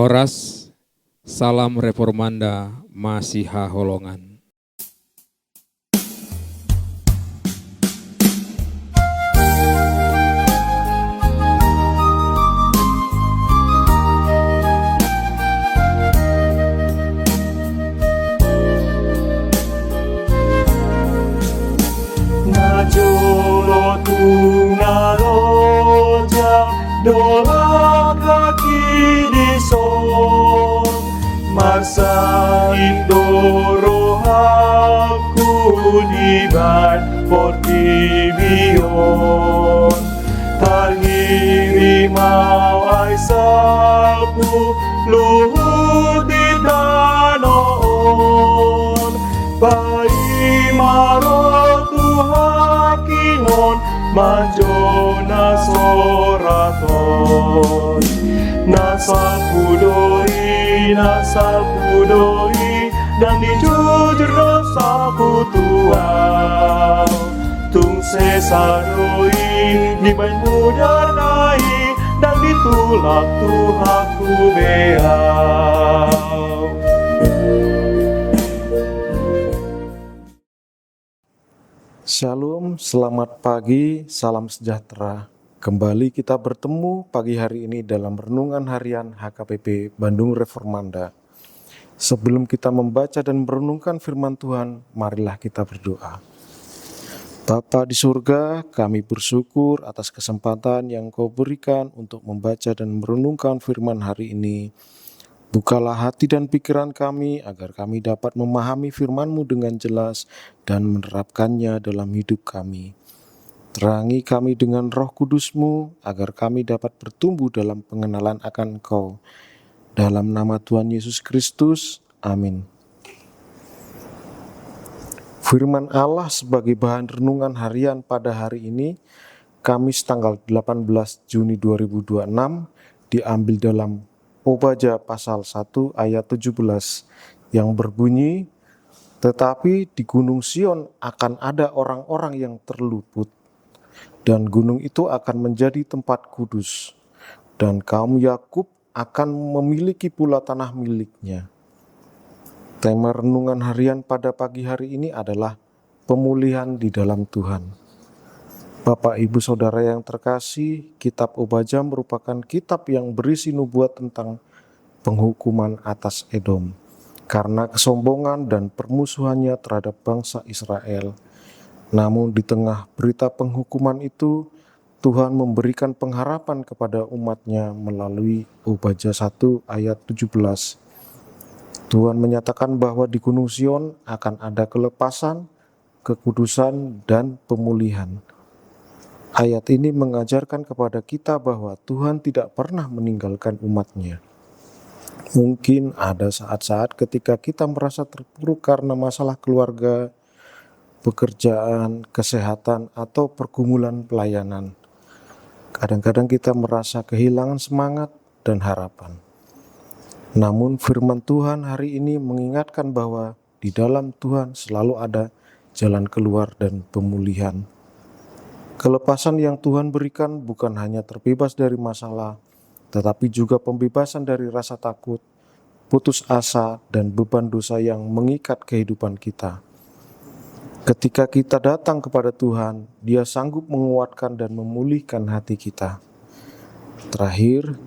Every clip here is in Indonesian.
Horas, salam reformanda, Masiha Holongan. Najolo tungaroja dola kaki dison Marsa indoro aku dibat portibion Targiri mau ai sapu luhut di danoon Pai maro tuhakinon manjona soraton Nasapudoi dan dijujur dosaku tuang Tung sesadoi di banyu darnai dan ditulak tuhaku beau Shalom, selamat pagi, salam sejahtera. Kembali kita bertemu pagi hari ini dalam renungan harian HKBP Bandung Reformanda. Sebelum kita membaca dan merenungkan firman Tuhan, marilah kita berdoa. Bapa di surga, kami bersyukur atas kesempatan yang Kau berikan untuk membaca dan merenungkan firman hari ini. Bukalah hati dan pikiran kami agar kami dapat memahami firman-Mu dengan jelas dan menerapkannya dalam hidup kami. Terangi kami dengan Roh Kudus-Mu agar kami dapat bertumbuh dalam pengenalan akan Engkau. Dalam nama Tuhan Yesus Kristus, amin. Firman Allah sebagai bahan renungan harian pada hari ini, Kamis tanggal 18 Juni 2026, diambil dalam Obaja pasal 1 ayat 17 yang berbunyi, "Tetapi di Gunung Sion akan ada orang-orang yang terluput, dan gunung itu akan menjadi tempat kudus, dan kaum Yakub akan memiliki pula tanah miliknya." Tema renungan harian pada pagi hari ini adalah pemulihan di dalam Tuhan. Bapak, Ibu, Saudara yang terkasih, kitab Obaja merupakan kitab yang berisi nubuat tentang penghukuman atas Edom karena kesombongan dan permusuhannya terhadap bangsa Israel. Namun di tengah berita penghukuman itu, Tuhan memberikan pengharapan kepada umat-Nya melalui Obaja 1 ayat 17. Tuhan menyatakan bahwa di Gunung Sion akan ada kelepasan, kekudusan, dan pemulihan. Ayat ini mengajarkan kepada kita bahwa Tuhan tidak pernah meninggalkan umat-Nya. Mungkin ada saat-saat ketika kita merasa terpuruk karena masalah keluarga, pekerjaan, kesehatan, atau pergumulan pelayanan. Kadang-kadang kita merasa kehilangan semangat dan harapan. Namun firman Tuhan hari ini mengingatkan bahwa di dalam Tuhan selalu ada jalan keluar dan pemulihan. Kelepasan yang Tuhan berikan bukan hanya terbebas dari masalah, tetapi juga pembebasan dari rasa takut, putus asa, dan beban dosa yang mengikat kehidupan kita. Ketika kita datang kepada Tuhan, Dia sanggup menguatkan dan memulihkan hati kita. Terakhir,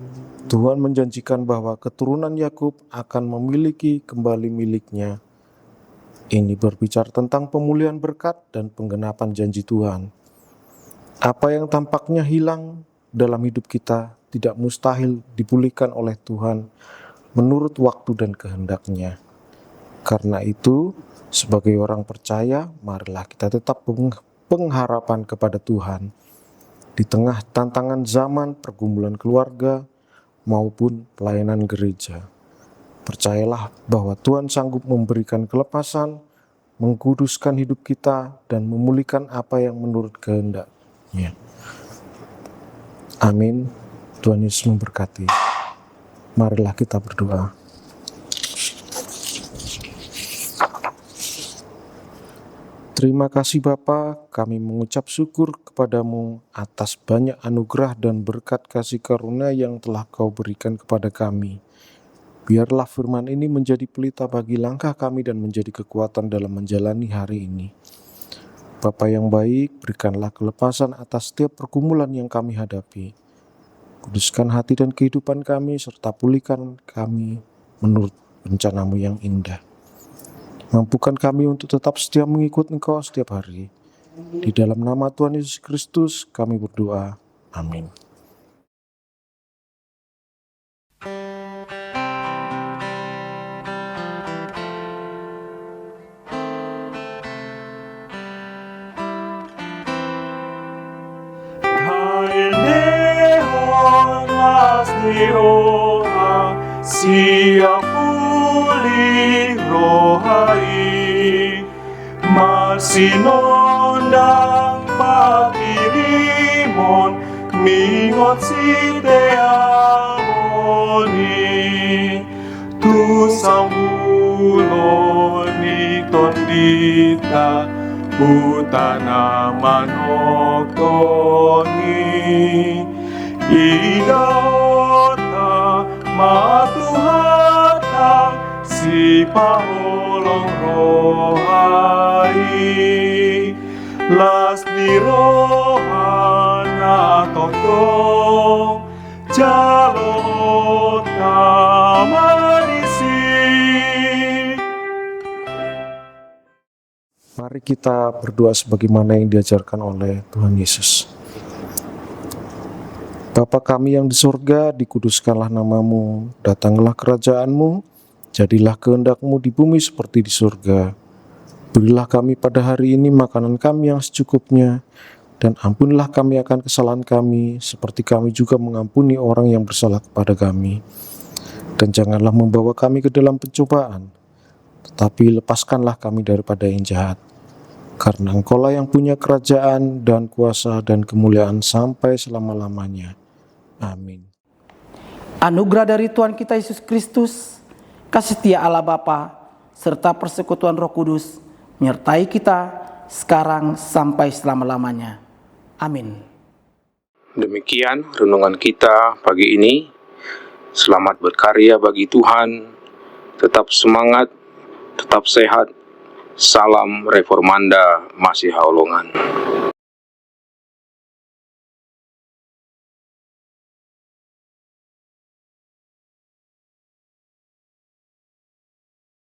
Tuhan menjanjikan bahwa keturunan Yakub akan memiliki kembali miliknya. Ini berbicara tentang pemulihan berkat dan penggenapan janji Tuhan. Apa yang tampaknya hilang dalam hidup kita tidak mustahil dipulihkan oleh Tuhan menurut waktu dan kehendak-Nya. Karena itu, sebagai orang percaya, marilah kita tetap pengharapan kepada Tuhan. Di tengah tantangan zaman, pergumulan keluarga, maupun pelayanan gereja. Percayalah bahwa Tuhan sanggup memberikan kelepasan, mengkuduskan hidup kita, dan memulihkan apa yang menurut kehendak-Nya. Amin. Tuhan Yesus memberkati. Marilah kita berdoa. Terima kasih Bapa, kami mengucap syukur kepadamu atas banyak anugerah dan berkat kasih karunia yang telah Kau berikan kepada kami. Biarlah firman ini menjadi pelita bagi langkah kami dan menjadi kekuatan dalam menjalani hari ini. Bapa yang baik, berikanlah kelepasan atas setiap pergumulan yang kami hadapi. Kuduskan hati dan kehidupan kami, serta pulihkan kami menurut rencana-Mu yang indah. Mampukan kami untuk tetap setia mengikut Engkau setiap hari. Di dalam nama Tuhan Yesus Kristus kami berdoa. Amin. Roha siap pulih rohai masih nondang pakirimon mingot si teamoni tu sambuloni tondita utana manokoni Idaota matuhata si paholong rohai las di rohana toto jalota manisi. Mari kita berdoa sebagaimana yang diajarkan oleh Tuhan Yesus. Bapa kami yang di surga, dikuduskanlah nama-Mu, datanglah kerajaan-Mu, jadilah kehendak-Mu di bumi seperti di surga. Berilah kami pada hari ini makanan kami yang secukupnya, dan ampunilah kami akan kesalahan kami, seperti kami juga mengampuni orang yang bersalah kepada kami. Dan janganlah membawa kami ke dalam pencobaan, tetapi lepaskanlah kami daripada yang jahat. Karena Engkau-lah yang punya kerajaan dan kuasa dan kemuliaan sampai selama-lamanya. Amin. Anugerah dari Tuhan kita Yesus Kristus, kasih setia Allah Bapa, serta persekutuan Roh Kudus menyertai kita sekarang sampai selama-lamanya. Amin. Demikian renungan kita pagi ini. Selamat berkarya bagi Tuhan. Tetap semangat, tetap sehat. Salam Reformanda Masiha Holongan.